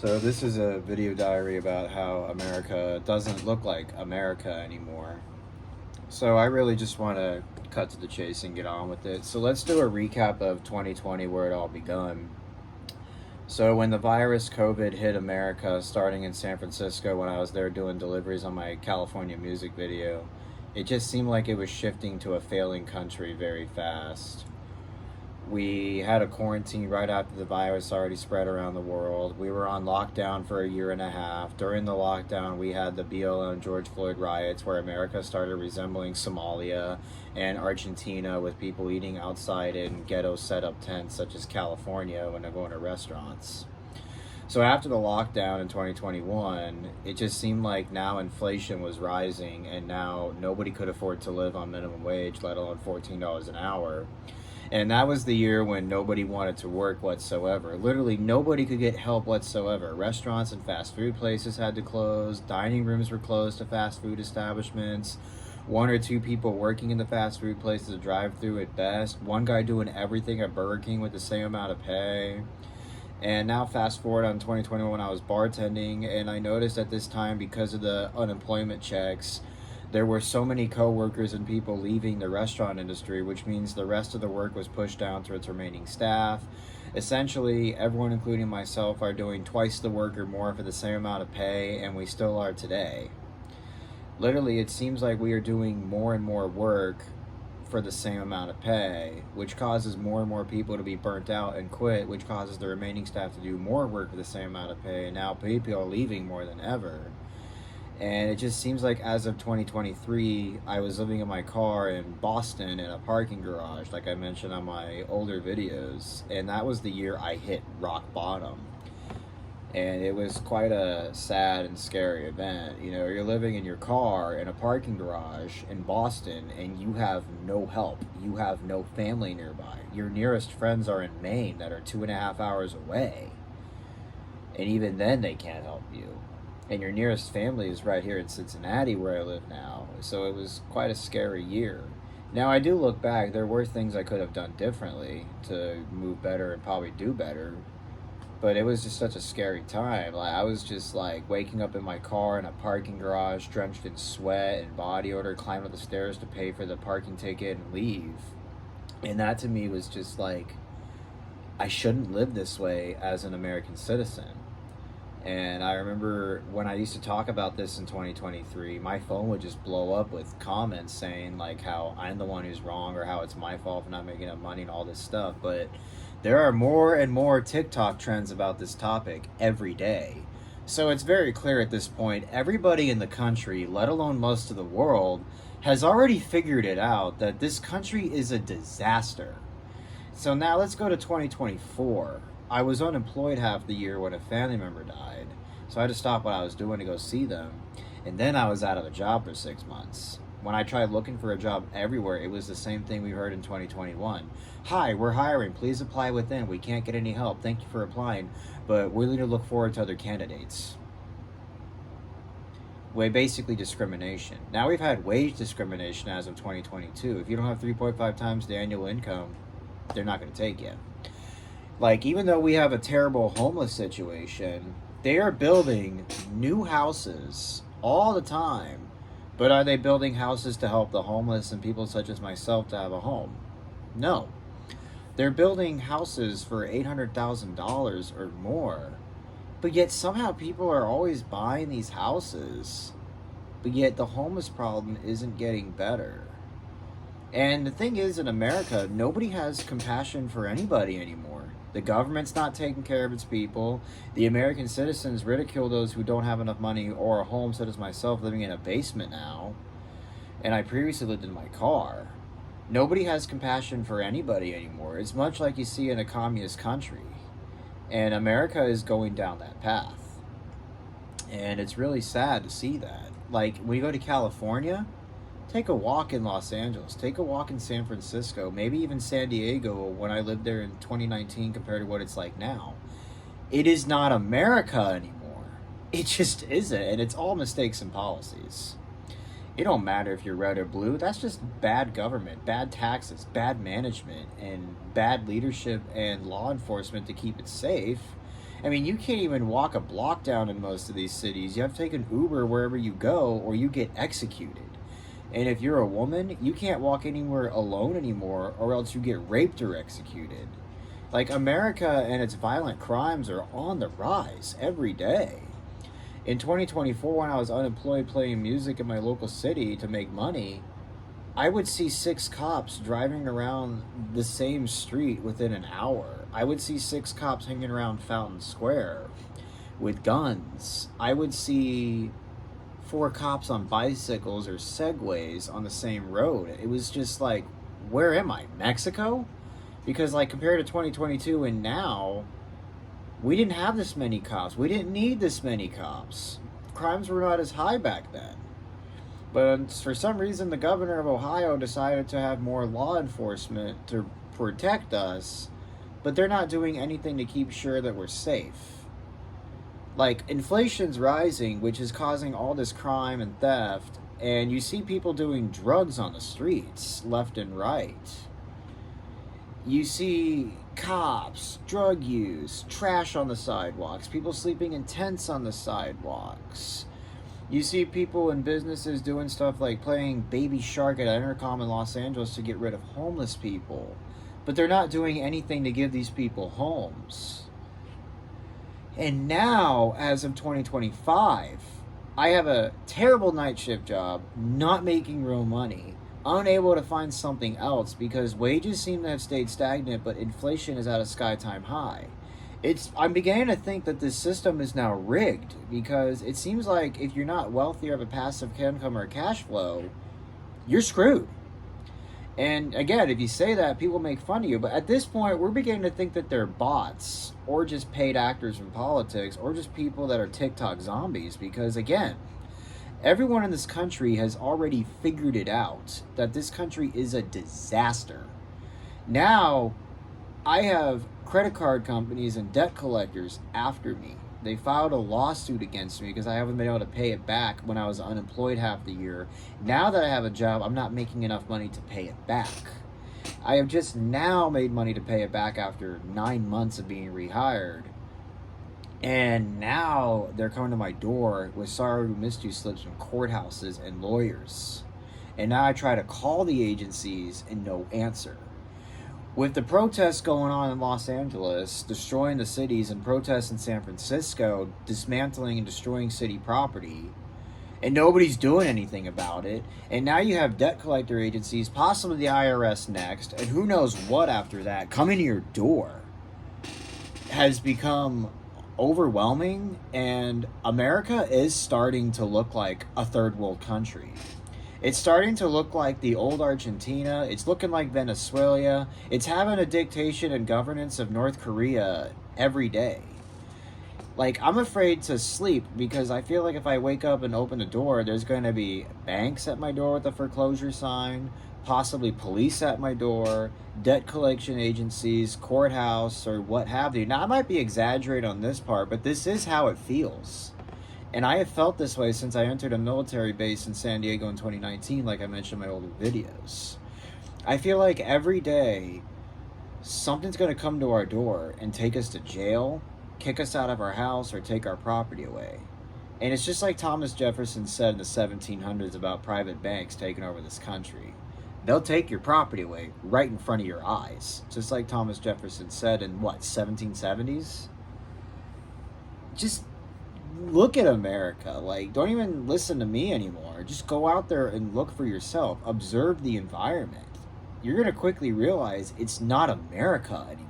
So this is a video diary about how America doesn't look like America anymore. So I really just want to cut to the chase and get on with it. So let's do a recap of 2020, where it all begun. So when the virus COVID hit America, starting in San Francisco when I was there doing deliveries on my California music video, it just seemed like it was shifting to a failing country very fast. We had a quarantine right after the virus already spread around the world. We were on lockdown for a year and a half. During the lockdown, we had the BLM and George Floyd riots, where America started resembling Somalia and Argentina, with people eating outside in ghetto setup tents, such as California, when they're going to restaurants. So after the lockdown in 2021, it just seemed like now inflation was rising, and now nobody could afford to live on minimum wage, let alone $14 an hour. And that was the year when nobody wanted to work whatsoever. Literally, nobody could get help whatsoever. Restaurants and fast food places had to close. Dining rooms were closed to fast food establishments. One or two people working in the fast food places, a drive-through at best. One guy doing everything at Burger King with the same amount of pay. And now fast forward on 2021, when I was bartending, and I noticed at this time, because of the unemployment checks, there were so many coworkers and people leaving the restaurant industry, which means the rest of the work was pushed down to its remaining staff. Essentially, everyone, including myself, are doing twice the work or more for the same amount of pay, and we still are today. Literally, it seems like we are doing more and more work for the same amount of pay, which causes more and more people to be burnt out and quit, which causes the remaining staff to do more work for the same amount of pay, and now people are leaving more than ever. And it just seems like as of 2023, I was living in my car in Boston in a parking garage, like I mentioned on my older videos. And that was the year I hit rock bottom. And it was quite a sad and scary event. You know, you're living in your car in a parking garage in Boston, and you have no help. You have no family nearby. Your nearest friends are in Maine that are 2.5 hours away. And even then, they can't help you. And your nearest family is right here in Cincinnati, where I live now. So it was quite a scary year. Now, I do look back, there were things I could have done differently to move better and probably do better. But it was just such a scary time. Like, I was just like waking up in my car in a parking garage, drenched in sweat and body odor, climbing up the stairs to pay for the parking ticket and leave. And that to me was just like, I shouldn't live this way as an American citizen. And I remember when I used to talk about this in 2023, my phone would just blow up with comments saying like how I'm the one who's wrong, or how it's my fault for not making enough money and all this stuff. But there are more and more TikTok trends about this topic every day. So it's very clear at this point, everybody in the country, let alone most of the world, has already figured it out that this country is a disaster. So now let's go to 2024. I was unemployed half the year when a family member died, so I had to stop what I was doing to go see them. And then I was out of a job for 6 months. When I tried looking for a job everywhere, it was the same thing we heard in 2021. Hi, we're hiring. Please apply within. We can't get any help. Thank you for applying, but we need to look forward to other candidates. Basically discrimination. Now we've had wage discrimination as of 2022. If you don't have 3.5 times the annual income, they're not going to take you. Like, even though we have a terrible homeless situation, they are building new houses all the time. But are they building houses to help the homeless and people such as myself to have a home? No. They're building houses for $800,000 or more. But yet somehow people are always buying these houses. But yet the homeless problem isn't getting better. And the thing is, in America, nobody has compassion for anybody anymore. The government's not taking care of its people. The American citizens ridicule those who don't have enough money or a home, such as myself, living in a basement now. And I previously lived in my car. Nobody has compassion for anybody anymore. It's much like you see in a communist country. And America is going down that path. And it's really sad to see that. Like, when you go to California, take a walk in Los Angeles, take a walk in San Francisco, maybe even San Diego when I lived there in 2019 compared to what it's like now. It is not America anymore. It just isn't, and it's all mistakes and policies. It don't matter if you're red or blue, that's just bad government, bad taxes, bad management, and bad leadership and law enforcement to keep it safe. I mean, you can't even walk a block down in most of these cities. You have to take an Uber wherever you go or you get executed. And if you're a woman, you can't walk anywhere alone anymore or else you get raped or executed. Like, America and its violent crimes are on the rise every day. In 2024, when I was unemployed playing music in my local city to make money, I would see 6 cops driving around the same street within an hour. I would see 6 cops hanging around Fountain Square with guns. I would see 4 cops on bicycles or segways on the same road. It was just like, where am I? Mexico? Because, like, compared to 2022 and now, we didn't have this many cops. We didn't need this many cops. Crimes were not as high back then. But for some reason, the governor of Ohio decided to have more law enforcement to protect us, but they're not doing anything to keep sure that we're safe. Like, inflation's rising, which is causing all this crime and theft, and you see people doing drugs on the streets, left and right. You see cops, drug use, trash on the sidewalks, people sleeping in tents on the sidewalks. You see people in businesses doing stuff like playing Baby Shark at Intercom in Los Angeles to get rid of homeless people. But they're not doing anything to give these people homes. And now, as of 2025, I have a terrible night shift job, not making real money, unable to find something else because wages seem to have stayed stagnant, but inflation is at a sky-time high. I'm beginning to think that this system is now rigged because it seems like if you're not wealthy or have a passive income or cash flow, you're screwed. And again, if you say that, people make fun of you. But at this point, we're beginning to think that they're bots or just paid actors in politics or just people that are TikTok zombies because, again, everyone in this country has already figured it out that this country is a disaster. Now, I have credit card companies and debt collectors after me. They filed a lawsuit against me because I haven't been able to pay it back when I was unemployed half the year. Now that I have a job, I'm not making enough money to pay it back. I have just now made money to pay it back after 9 months of being rehired. And now they're coming to my door with sorry we missed you slips from courthouses and lawyers. And now I try to call the agencies and no answer. With the protests going on in Los Angeles, destroying the cities, and protests in San Francisco, dismantling and destroying city property, and nobody's doing anything about it, and now you have debt collector agencies, possibly the IRS next, and who knows what after that, coming to your door, has become overwhelming, and America is starting to look like a third world country. It's starting to look like the old Argentina. It's looking like Venezuela. It's having a dictation and governance of North Korea every day. Like, I'm afraid to sleep because I feel like if I wake up and open the door, there's going to be banks at my door with a foreclosure sign, possibly police at my door, debt collection agencies, courthouse, or what have you. Now, I might be exaggerating on this part, but this is how it feels. And I have felt this way since I entered a military base in San Diego in 2019, like I mentioned in my older videos. I feel like every day, something's going to come to our door and take us to jail, kick us out of our house, or take our property away. And it's just like Thomas Jefferson said in the 1700s about private banks taking over this country. They'll take your property away right in front of your eyes. Just like Thomas Jefferson said in, 1770s? Just look at America. Like, don't even listen to me anymore. Just go out there and look for yourself. Observe the environment. You're going to quickly realize it's not America anymore.